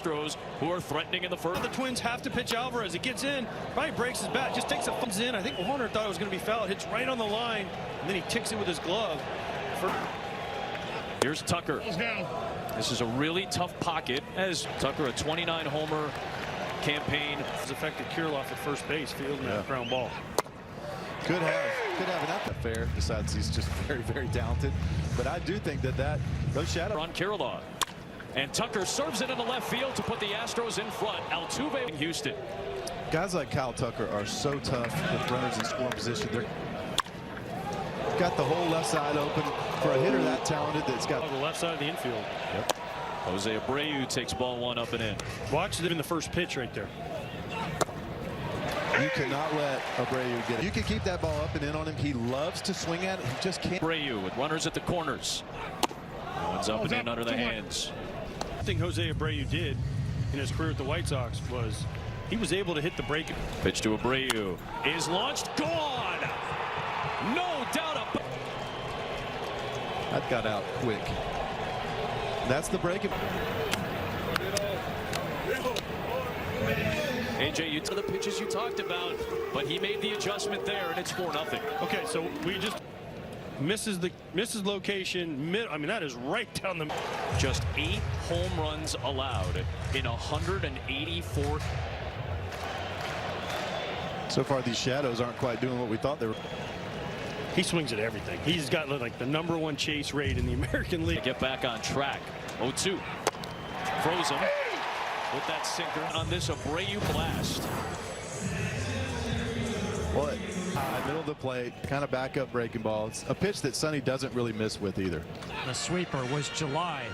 Astros, who are threatening in the first. The Twins have to pitch Alvarez. It gets in, probably breaks his bat, just takes a funds in. I think Warner thought it was going to be foul. It hits right on the line, and then he ticks it with his glove. Here's Tucker. This is a really tough pocket as Tucker, a 29 homer campaign. Has affected Kirilloff at first base, fielding that ground ball. Could have not that fair. Besides, he's just very, very talented. But I do think that those shadows on Kirilloff. And Tucker serves it in the left field to put the Astros in front. Altuve in Houston. Guys like Kyle Tucker are so tough with runners in scoring position. They're got the whole left side open for a hitter that talented. That's got the left side of the infield. Yep. Jose Abreu takes ball one up and in. Watch it in the first pitch right there. You cannot let Abreu get it. You can keep that ball up and in on him. He loves to swing at it. He just can't. Abreu with runners at the corners. That one's up and in under the hands. The thing Jose Abreu did in his career at the White Sox was he was able to hit the break. Pitch to Abreu is launched, gone. No doubt about. That got out quick. That's the break. AJ, you to the pitches you talked about, but he made the adjustment there, and it's 4-0. Okay, so we just misses location. I mean, that is right down the. Just 8 home runs allowed in 184. So far, these shadows aren't quite doing what we thought they were. He swings at everything. He's got like the #1 chase rate in the American League. Get back on track. 0-2. Froze him with that sinker on this Abreu blast. What? Middle of the plate, kind of backup breaking ball. It's a pitch that Sonny doesn't really miss with either. The sweeper was July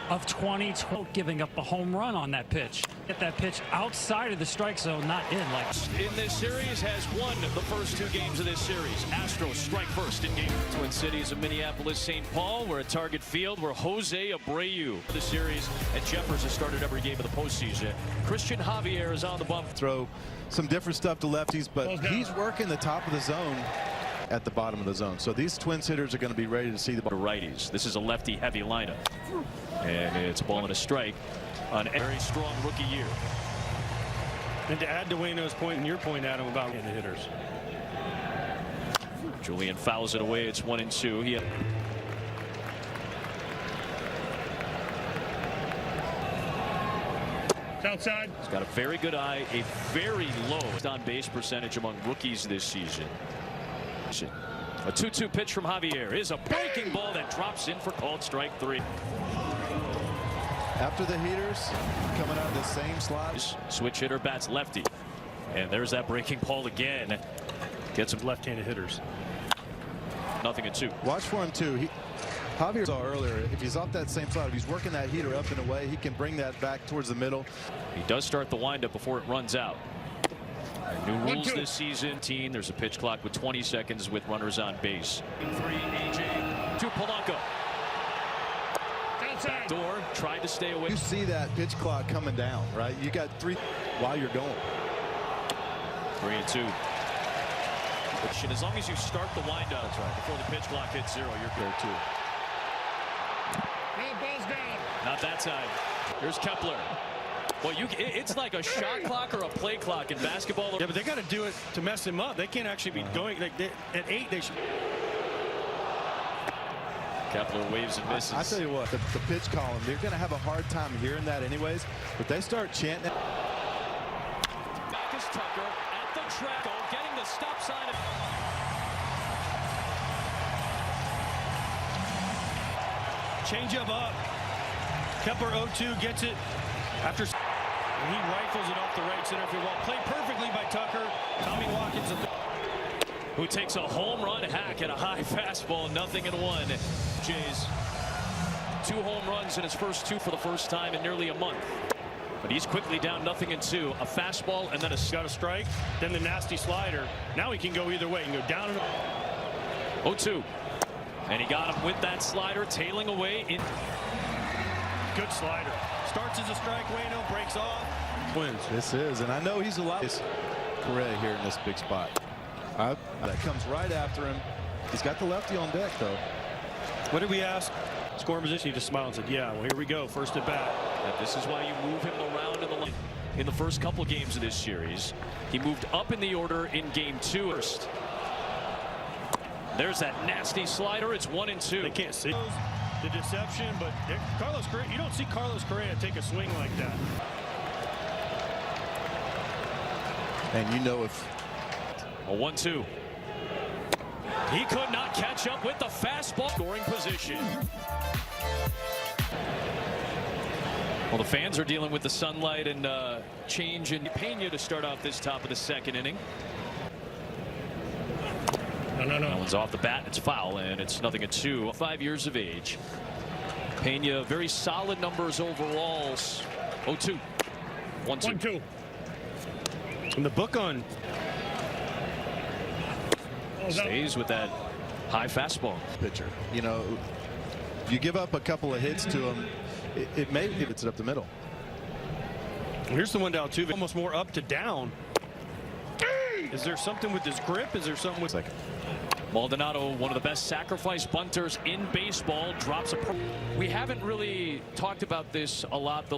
of 2012, giving up a home run on that pitch. Get that pitch outside of the strike zone, not in. Like in this series, has won the first 2 games of this series. Astros strike first in game. Twin Cities of Minneapolis, St. Paul. We're at Target Field, where Jose Abreu the series, and Jeffers has started every game of the postseason. Christian Javier is on the bump. Throw some different stuff to lefties, but he's working the top of the zone at the bottom of the zone. So these Twins hitters are going to be ready to see the ball. Righties. This is a lefty-heavy lineup. And it's a ball and a strike on a very strong rookie year. And to add to Wayno's point and your point, Adam, about the hitters. Julian fouls it away. It's 1-2. He Outside. He's got a very good eye, a very low on-base percentage among rookies this season. A 2-2 pitch from Javier is a breaking ball that drops in for called strike 3. After the heaters coming out of the same slot. Switch hitter bats lefty, and there's that breaking ball again. Gets some left-handed hitters. 0-2. Watch for him too. Javier saw earlier, if he's off that same slot, if he's working that heater up and away, he can bring that back towards the middle. He does start the windup before it runs out. New rules this season. There's a pitch clock with 20 seconds with runners on base. 3 AJ to Polanco. Back door, tried to stay away. You see that pitch clock coming down, right? You got 3 while you're going. 3-2. As long as you start the windup before the pitch clock hits 0, you're good too. Not that side. Here's Kepler. Well, it's like a shot clock or a play clock in basketball. Yeah, but they got to do it to mess him up. They can't actually be going like at 8. They should. Kepler waves and misses. I tell you what, the pitch column, they're going to have a hard time hearing that anyways. But they start chanting. Back is Tucker at the track, getting the stop sign. Change up. Kepler 0-2 gets it after. And he rifles it off the right center field ball. Played perfectly by Tucker. Tommy Watkins, who takes a home run hack at a high fastball. 0-1. Jays 2 home runs in his first 2 for the first time in nearly a month. But he's quickly down 0-2. A fastball and then got a strike. Then the nasty slider. Now he can go either way. He can go down and 0-2. And he got him with that slider, tailing away. Good slider. Starts as a strike. Wayno breaks off. Wins. This is, and I know he's a lot. Correa here in this big spot. That comes right after him. He's got the lefty on deck, though. What did we ask? Scoring position. He just smiled and said, "Yeah, well, here we go. First at bat." And this is why you move him around in the first couple games of this series. He moved up in the order in game 2 first. There's that nasty slider. It's 1-2. They can't see the deception, but Carlos Correa, you don't see Carlos Correa take a swing like that. And you know if a 1-2. He could not catch up with the fastball. Scoring position. Well, the fans are dealing with the sunlight and change in Pena to start off this top of the second inning. No. That one's off the bat. It's foul, and it's 0-2. 5 years of age. Pena, very solid numbers overall. 0-2. 1-2. And the book on stays with that high fastball. pitcher, you know, you give up a couple of hits to him, it may give it up the middle. Here's the one down too, almost more up to down. Is there something with his grip? Is there something with Maldonado, one of the best sacrifice bunters in baseball, drops a. We haven't really talked about this a lot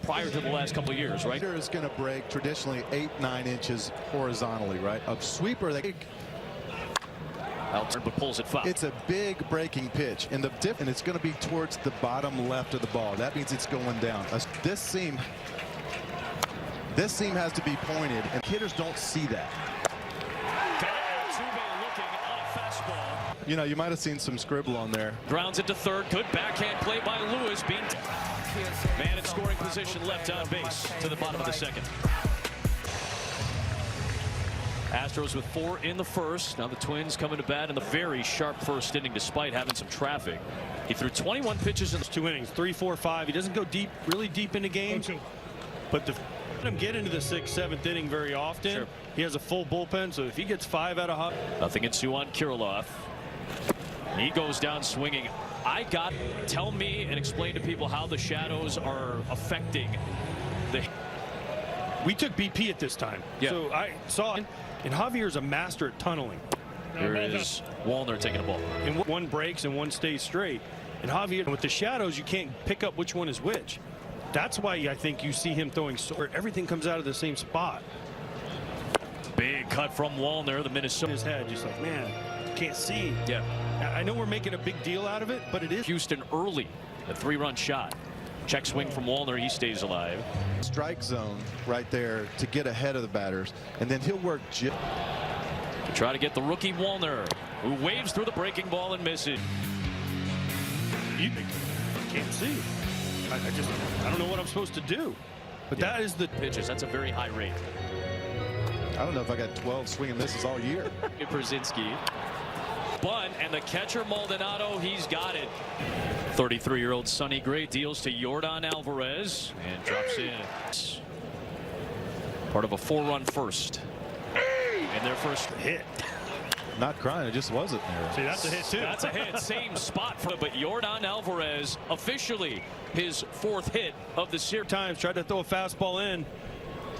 prior to the last couple of years, right? Sweeper is going to break traditionally 8-9 inches horizontally, right? A sweeper that but pulls it foul. it's a big breaking pitch, and it's going to be towards the bottom left of the ball. That means it's going down. This seam has to be pointed, and hitters don't see that. You know, you might have seen some scribble on there. Grounds it to third. Good backhand play by Lewis. Man in scoring position left on base to the bottom of the second. Astros with 4 in the first. Now the Twins coming to bat in the very sharp first inning despite having some traffic. He threw 21 pitches in 2 innings, 3, 4, 5. He doesn't go deep, really deep into games. But let him get into the 6th, 7th inning very often. Sure. He has a full bullpen, so if he gets 5 out of 0-2 on Kirilloff. He goes down swinging. Tell me and explain to people how the shadows are affecting the. We took BP at this time. Yeah. So I saw, and Javier's a master at tunneling. Here is Wallner taking a ball. And one breaks and one stays straight. And Javier, with the shadows, you can't pick up which one is which. That's why I think you see him throwing everything comes out of the same spot. Big cut from Wallner, the Minnesota. His head, just like, man, can't see. Yeah. I know we're making a big deal out of it, but it is. Houston early, a 3-run shot. Check swing from Wallner. He stays alive. Strike zone right there to get ahead of the batters, and then he'll work to try to get the rookie Wallner, who waves through the breaking ball and misses. You can't see. I don't know what I'm supposed to do. But that is the pitches. That's a very high rate. I don't know if I got 12 swing and misses all year. Brzezinski. Bunt, and the catcher Maldonado, he's got it. 33-year-old Sonny Gray deals to Yordan Alvarez and drops in. Part of a 4-run first. And their first hit. Not crying, it just wasn't there. See, that's a hit too. That's a hit. Same spot but Yordan Alvarez officially his 4th hit of the series. Times tried to throw a fastball in.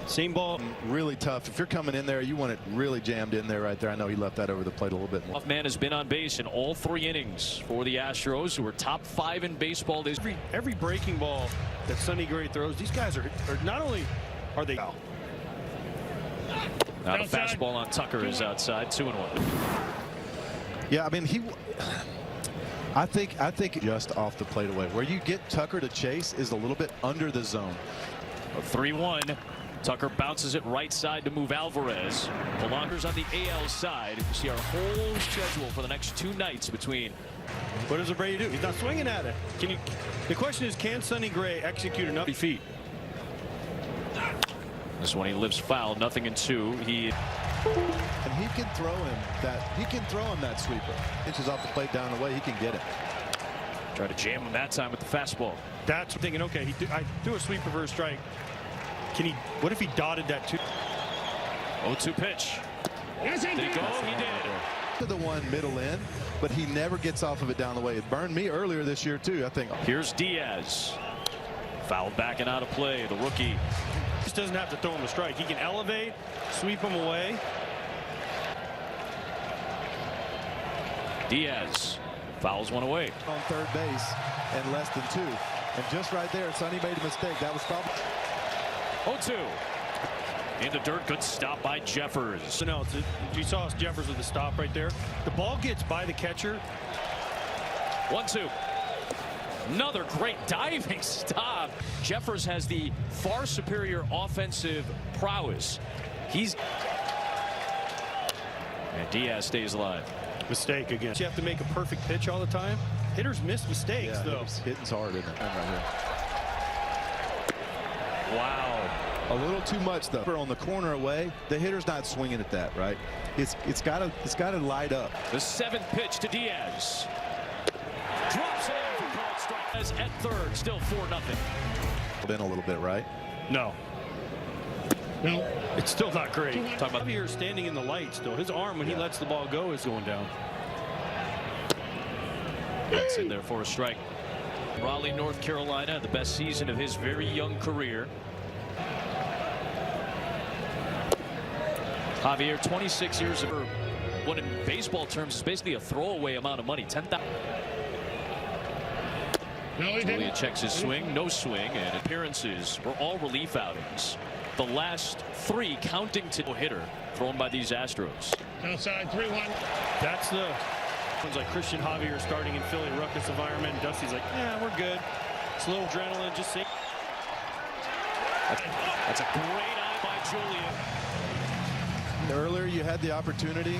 Same ball. Really tough. If you're coming in there, you want it really jammed in there right there. I know he left that over the plate a little bit more. Hoffman has been on base in all 3 innings for the Astros, who are top 5 in baseball. Every breaking ball that Sonny Gray throws, these guys are not only are they out. Now the fastball on Tucker is outside, 2-1. Yeah, I mean I think just off the plate away. Where you get Tucker to chase is a little bit under the zone. A 3-1. Tucker bounces it right side to move Alvarez. Belongers on the AL side. You see our whole schedule for the next 2 nights between. What does Brady do? He's not swinging at it. The question is, can Sonny Gray execute enough feet? This one he lives foul, 0-2. And he can throw him that sweeper. Inches off the plate down the way, he can get it. Try to jam him that time with the fastball. That's thinking, okay, I threw a sweeper for a strike. What if he dotted that too? 0-2 pitch. Did he go? He did. To the one middle in, but he never gets off of it down the way. It burned me earlier this year too, I think. Here's Diaz. Fouled back and out of play. The rookie. Just doesn't have to throw him a strike. He can elevate, sweep him away. Diaz fouls one away. On third base and less than 2. And just right there, Sonny made a mistake. That was probably 0-2. In the dirt, good stop by Jeffers. No, you saw Jeffers with the stop right there. The ball gets by the catcher. 1-2. Another great diving stop. Jeffers has the far superior offensive prowess. And Diaz stays alive. Mistake again. You have to make a perfect pitch all the time. Hitters miss mistakes, though. Hitting's hard, isn't it? Right here. Wow. A little too much, though. On the corner away, the hitter's not swinging at that, right? It's got to light up. The 7th pitch to Diaz. Drops it in for called strike. As at third, still 4-0. In a little bit, right? No. No, it's still not great. Talking about here standing in the lights, though. His arm, when he lets the ball go, is going down. That's in there for a strike. Raleigh, North Carolina, the best season of his very young career. Javier, 26 years of what in baseball terms is basically a throwaway amount of money. 10,000. Julia checks his swing, no swing, and appearances were all relief outings. The last 3 counting to hitter thrown by these Astros. Outside 3-1. That's the ones like Christian Javier starting in Philly ruckus environment. And Dusty's like, yeah, we're good. It's a little adrenaline, just see. That's a great eye by Julia. Earlier, you had the opportunity.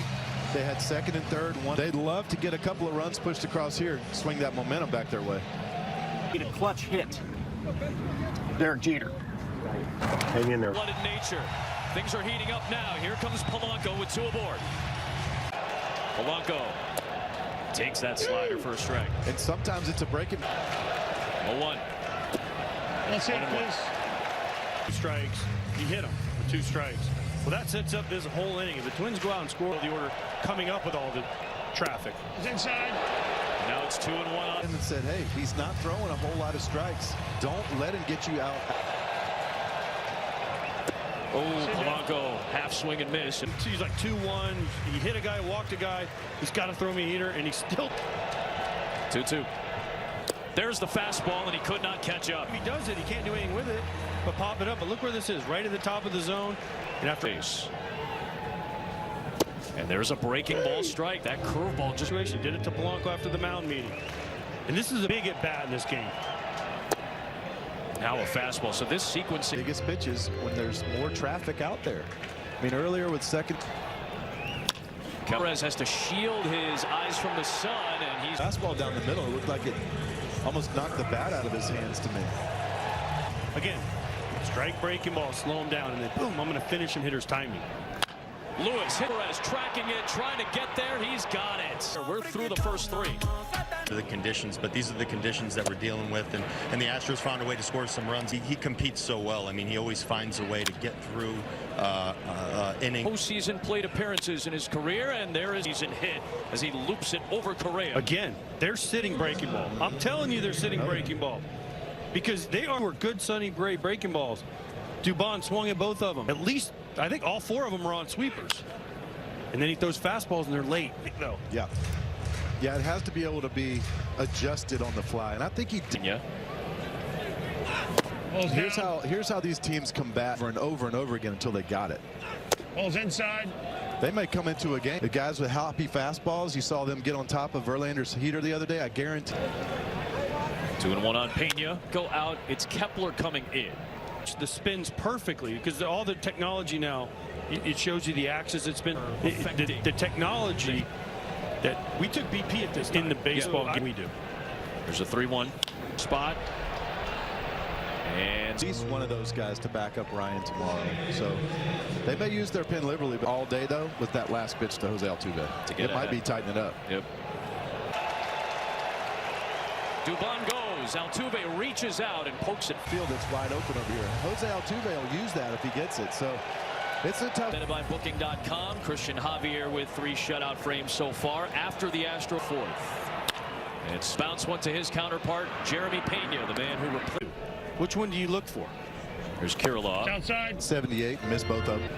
They had second and third. They'd love to get a couple of runs pushed across here, swing that momentum back their way. Need a clutch hit. Derek Jeter. Hang in there. Blooded nature. Things are heating up now. Here comes Polanco with 2 aboard. Polanco takes that slider for a strike. And sometimes it's a breaking. 0-1. Let's hit this. 2 strikes. He hit him with 2 strikes. Well, that sets up this whole inning. If the Twins go out and score the order, coming up with all the traffic. It's inside. Now it's 2-1. And said, hey, he's not throwing a whole lot of strikes. Don't let him get you out. Oh, Polanco, half swing and miss. He's like 2-1. He hit a guy, walked a guy. He's got to throw me a heater, and he's still 2-2. There's the fastball, and he could not catch up. If he does it, he can't do anything with it but pop it up. But look where this is, right at the top of the zone. And after base. And there's a breaking ball strike. That curveball just did it to Polanco after the mound meeting. And this is a big at bat in this game. Now a fastball. So this sequence. Biggest pitches when there's more traffic out there. I mean, earlier with second. Perez has to shield his eyes from the sun, and he's Fastball down the middle. It looked like it almost knocked the bat out of his hands to me. Again, strike breaking ball, slow him down, and then boom, I'm going to finish him. Hitter's timing. Lewis, Perez tracking it, trying to get there. He's got it. We're through the first 3. The conditions, but these are the conditions that we're dealing with, and the Astros found a way to score some runs. He competes so well. I mean, he always finds a way to get through inning. Postseason plate appearances in his career, and there is he's in hit as he loops it over Correa. Again, they're sitting breaking ball. I'm telling you, they're sitting breaking ball because they were good Sonny Gray breaking balls. Dubon swung at both of them. At least I think all 4 of them were on sweepers, and then he throws fastballs and they're late though. Yeah. Yeah, it has to be able to be adjusted on the fly, and I think he did. Yeah. Here's how these teams combat over and over again until they got it. Ball's inside. They may come into a game. The guys with hoppy fastballs, you saw them get on top of Verlander's heater the other day. I guarantee. 2-1 on Pena. Go out. It's Kepler coming in. The spins perfectly because all the technology now, it shows you the axis. It's been the technology that we took BP at this time. In the baseball game we do. There's a 3-1 spot. And he's one of those guys to back up Ryan tomorrow. So they may use their pin liberally, but all day though with that last pitch to Jose Altuve. It might be tightening it up. Yep. Dubon goes. Altuve reaches out and pokes it. Field that's wide open over here. Jose Altuve will use that if he gets it. So it's a tough. Presented by Booking.com. Christian Javier with 3 shutout frames so far after the Astro 4th. And it's bounce one to his counterpart, Jeremy Pena, the man who replaced. Which one do you look for? There's Kirilov. Outside. 78, missed both of them.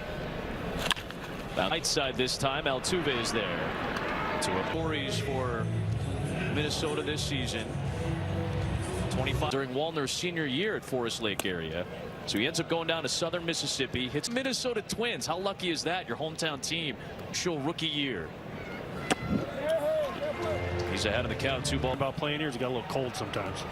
Right side this time, Altuve is there. 2 worries for Minnesota this season. 25 during Wallner's senior year at Forest Lake area. So he ends up going down to southern Mississippi, hits Minnesota Twins. How lucky is that? Your hometown team. Show rookie year. He's ahead of the count. 2-ball. About playing here, he got a little cold sometimes.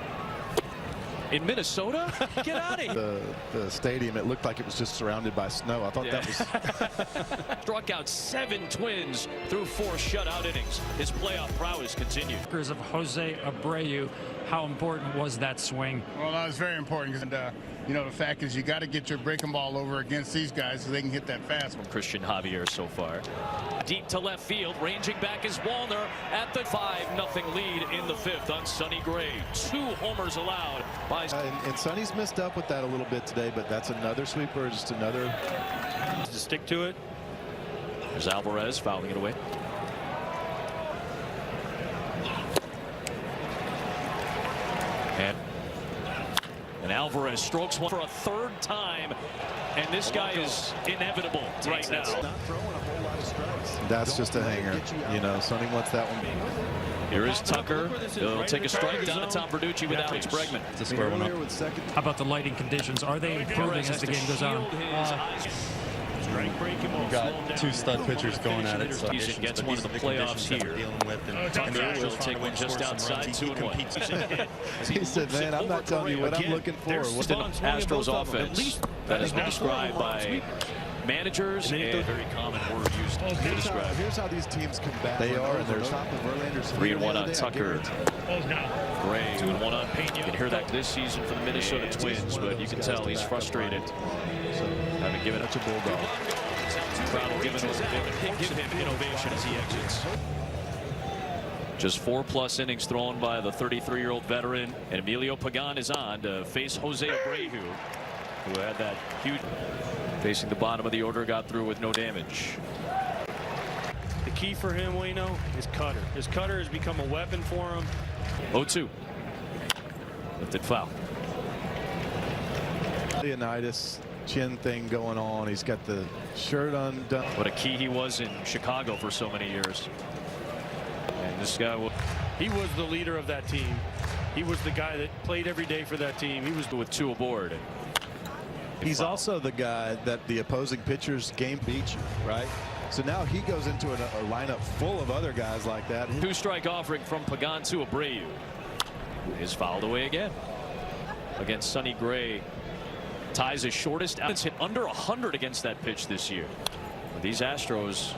In Minnesota? Get out of here. The stadium, it looked like it was just surrounded by snow. I thought that was... Struck out 7 Twins through 4 shutout innings. His playoff prowess continued. Of Jose Abreu, how important was that swing? Well, that was very important. And, you know, the fact is you got to get your breaking ball over against these guys so they can hit that fastball. Christian Javier so far. Deep to left field, ranging back is Wallner at the 5-0 lead in the 5th on Sonny Gray. 2 homers allowed by... and Sonny's missed up with that a little bit today, but that's another sweeper, just another... To stick to it. There's Alvarez fouling it away. And Alvarez strokes one for a 3rd time, and this guy is inevitable right now. Not throwing a whole lot of strikes. That's just a hanger. You know, Sonny wants that one. Here is Tucker. He'll take a strike down to Tom Verducci with Alex Bregman. It's a square one up. How about the lighting conditions? Are they improving as the game goes on? We've got 2 stud pitchers going at it. So He gets one of the playoffs here. Tucker will take one just outside 2-1. He said, man, I'm not telling you what I'm looking for. What's the Astros offense that has been described by managers and a very common word used to describe. Here's how these teams combat. They are, and they're top of Verlander's 3-1 on Tucker. Gray 2-1 on Pena. You can hear that this season for the Minnesota Twins, but you can tell he's frustrated. Having given it to Bulldog. Crowd will give him innovation as he exits. Just 4+ innings thrown by the 33-year-old veteran, and Emilio Pagan is on to face Jose Abreu, who had that huge facing the bottom of the order, got through with no damage. The key for him, Wayno, is cutter. His cutter has become a weapon for him. 0-2. Lifted foul. Leonidas chin thing going on. He's got the shirt undone. What a key he was in Chicago for so many years. And this guy will... He was the leader of that team. He was the guy that played every day for that team. He was with 2 aboard. He's also the guy that the opposing pitchers game beat you, right? So now he goes into a lineup full of other guys like that. 2-strike offering from Pagan to Abreu. Is fouled away again. Against Sonny Gray. Ties his shortest out. It's hit under 100 against that pitch this year. These Astros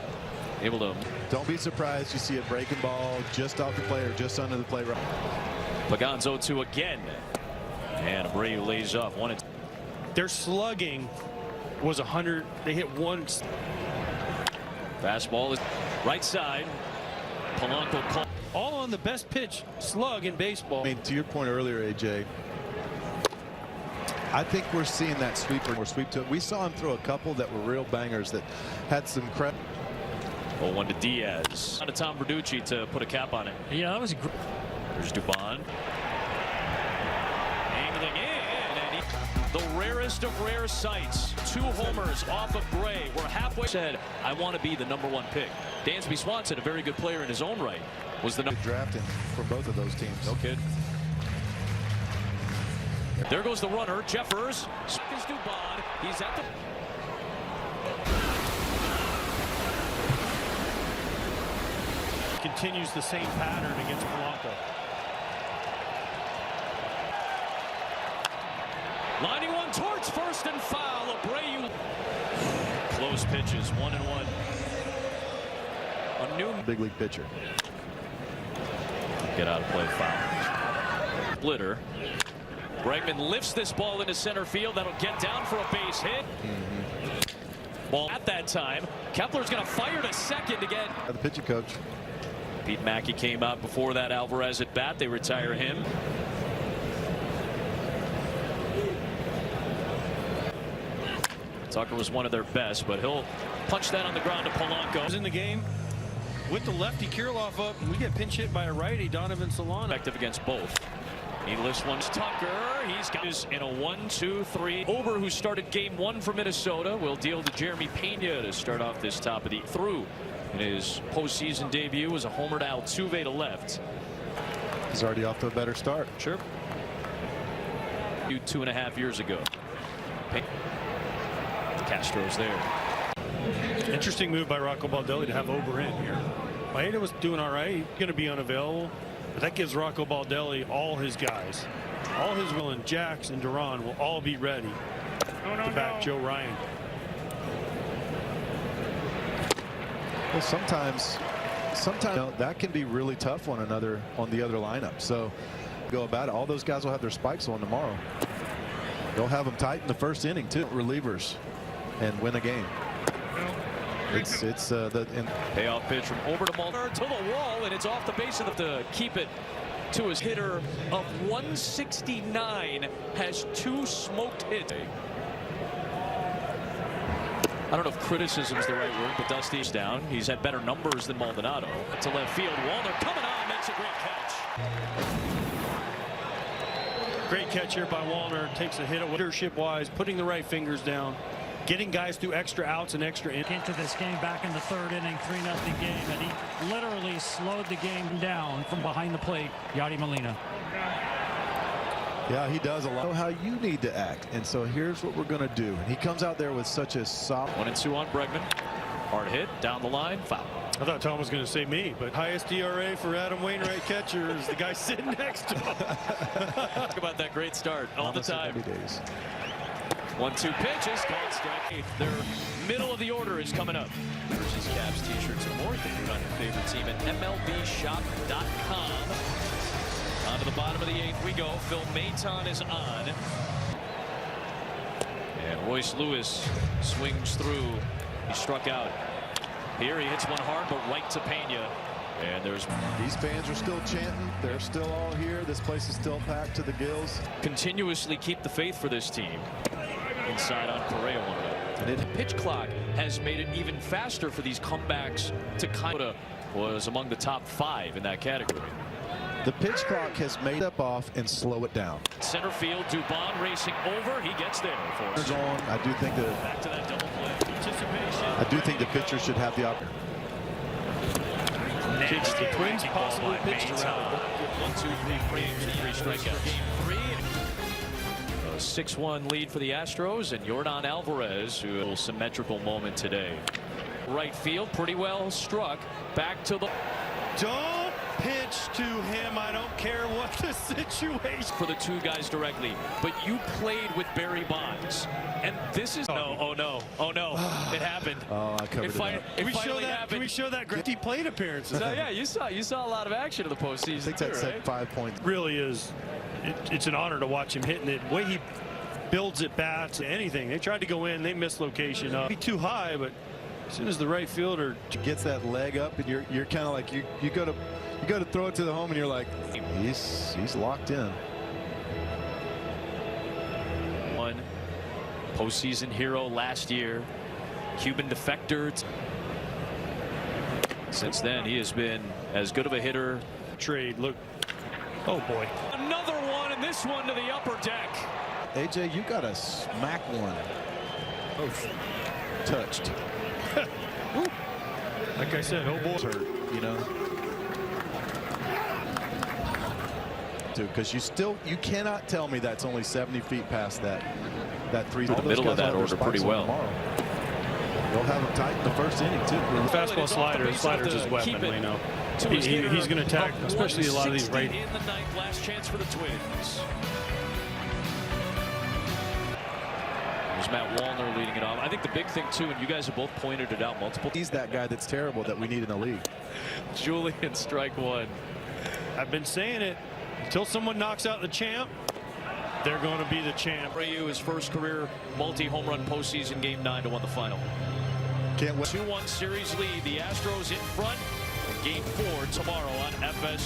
able to... Don't be surprised you see a breaking ball just off the plate or just under the plate. Pagan's 0-2 again. And Abreu lays off 1-2. Their slugging was 100. They hit one. Fastball is right side. Polanco call. All on the best pitch slug in baseball. I mean, to your point earlier, AJ, I think we're seeing that sweeper or sweep to it. We saw him throw a couple that were real bangers that had some credit. 0-1 to Diaz. On to Tom Verducci to put a cap on it. Yeah, that was great. There's Dubon. Angling in. And the rarest of rare sights. 2 homers off of Gray. We're halfway. Said, I want to be the #1 pick. Dansby Swanson, a very good player in his own right, was the drafting for both of those teams. No kid. There goes the runner, Jeffers. Is Dubon. He's at the... Continues the same pattern against Polanco. Lining one towards first and foul. Abreu. Close pitches, 1-1. A new big league pitcher. Get out of play, foul. Splitter. Bregman lifts this ball into center field. That'll get down for a base hit. Ball at that time. Kepler's going to fire to second to get. The pitching coach. Pete Mackey came out before that Alvarez at bat. They retire him. Tucker was one of their best, but he'll punch that on the ground to Polanco. Was in the game with the lefty Kirilloff up. We get pinch hit by a righty, Donovan Solano. Effective against both. He lifts one. Tucker. He's got his in a 1-2-3. Ober, who started game 1 for Minnesota, will deal to Jeremy Pena to start off this top of the through. In his postseason debut was a homer to Altuve to left. He's already off to a better start. Sure. 2.5 years ago. Castro's there. Interesting move by Rocco Baldelli to have Ober in here. Maeda was doing all right. He's going to be unavailable. But that gives Rocco Baldelli all his guys. All his Will and Jax and Duran will all be ready to back Joe Ryan. Well, sometimes you know, that can be really tough on the other lineup. So go about it. All those guys will have their spikes on tomorrow. They'll have them tight in the first inning too. Relievers and win a game. It's the payoff pitch from over to Mulder to the wall, and it's off the base of to keep it to his hitter of 169 has 2 smoked hits. I don't know if criticism is the right word, but Dusty's down. He's had better numbers than Maldonado. To left field, Wallner coming on, makes a great catch. Great catch here by Wallner. Takes a hit leadership-wise, putting the right fingers down, getting guys through extra outs and extra innings. Into this game back in the 3rd inning, 3-0 game, and he literally slowed the game down from behind the plate. Yadi Molina. Yeah, he does a lot. Know how you need to act, and so here's what we're going to do. And he comes out there with such a solid 1-2 on Bregman. Hard hit down the line, foul. I thought Tom was going to say me, but highest ERA for Adam Wainwright catcher is the guy sitting next to him. Talk about that great start all the time. 1-2 pitches, called strike. Their middle of the order is coming up. Versus Caps t-shirts and more. You can on your favorite team at MLBshop.com. On to the bottom of the 8th we go. Phil Maton is on. And Royce Lewis swings through. He struck out. Here he hits one hard, but right to Pena. And there's these fans are still chanting. They're still all here. This place is still packed to the gills. Continuously keep the faith for this team. Inside on Correa, 1-0. The pitch clock has made it even faster for these comebacks to kind of was among the top 5 in that category. The pitch clock has made up off and slow it down. Center field, Dubon racing over. He gets there for us. On. I do think back to that double play. Anticipation. I do think the pitcher should have the opportunity. The Twins possibly pitched around. 1-2-3 strikeouts. Game 3. A 6-1 lead for the Astros, and Yordan Alvarez, who had a symmetrical moment today. Right field, pretty well struck. Back to the. Don't pitch to him. I don't care what the situation. For the 2 guys directly, but you played with Barry Bonds, and this is oh no, it happened. Oh, I covered it up. Can we show that great plate appearances? So yeah, you saw a lot of action in the postseason. I think that said 5 points. Really is. It's an honor to watch him hitting it. The way he builds at bats, anything. They tried to go in, they missed location. Be too high, but as soon as the right fielder gets that leg up, and you're kind of like you go to throw it to the home, and you're like, he's locked in. One postseason hero last year, Cuban defector. Since then, he has been as good of a hitter. Trade. Look. Oh boy. Another one, and this one to the upper deck. AJ, you got to smack one. Oh, touched. Like I said, oh boy. Hurt, you know. Because you cannot tell me that's only 70 feet past that 3. The middle of that order pretty well. They'll have him tight in the first inning too. Fastball sliders is weapon. You know, he's going to attack, especially a lot of these right. In the 9th, last chance for the Twins. There's Matt Wallner leading it off. I think the big thing too, and you guys have both pointed it out multiple. He's that guy that's terrible that we need in the league. Julian, strike 1. I've been saying it. Until someone knocks out the champ, they're going to be the champ. Abreu, his first career multi-home run postseason Game 9 to win the final. Can't wait. 2-1 series lead. The Astros in front. Game 4 tomorrow on FS.